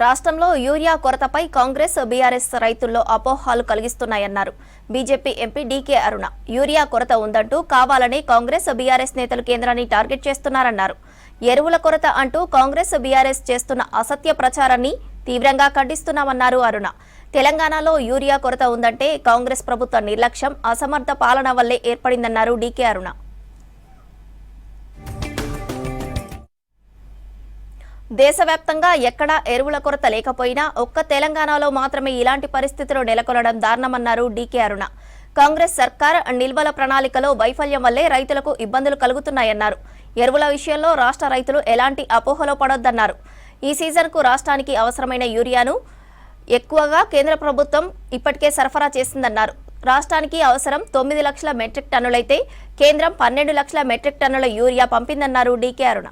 రాష్ట్రంలో urea కొరతపై Congress BRS రైతుల్లో అపోహలు కలిగిస్తున్నాయన్నారు బీజేపీ ఎంపీ డీకే అరుణ. యూరియా కొరత ఉందంటూ కావాలని కాంగ్రెస్ బీఆర్ఎస్ నేతలు కేంద్రాన్ని టార్గెట్ చేస్తున్నారన్నారు. ఎరువుల కొరత అంటూ కాంగ్రెస్ బీఆర్ఎస్ చేస్తున్న అసత్య ప్రచారాన్ని తీవ్రంగా ఖండిస్తున్నామన్నారు అరుణ. తెలంగాణలో యూరియా కొరత ఉందంటే కాంగ్రెస్ ప్రభుత్వ నిర్లక్ష్యం, అసమర్థ పాలన వల్లే ఏర్పడిందన్నారు డీకే అరుణ. దేశవ్యాప్తంగా ఎక్కడా ఎరువుల కొరత లేకపోయినా ఒక్క తెలంగాణలో మాత్రమే ఇలాంటి పరిస్థితులు నెలకొనడం దారుణమన్నారు డీకే అరుణ. కాంగ్రెస్ సర్కార్ నిల్వల ప్రణాళికలో వైఫల్యం వల్లే రైతులకు ఇబ్బందులు కలుగుతున్నాయన్నారు. ఎరువుల విషయంలో రాష్ట్ర రైతులు ఎలాంటి అపోహలో పడొద్దన్నారు. ఈ సీజన్కు రాష్ట్రానికి అవసరమైన యూరియాను ఎక్కువగా కేంద్ర ప్రభుత్వం ఇప్పటికే సరఫరా చేసిందన్నారు. రాష్ట్రానికి అవసరం 9 లక్షల మెట్రిక్ టన్నులైతే కేంద్రం 12 లక్షల మెట్రిక్ టన్నుల యూరియా పంపిందన్నారు డీకే అరుణ.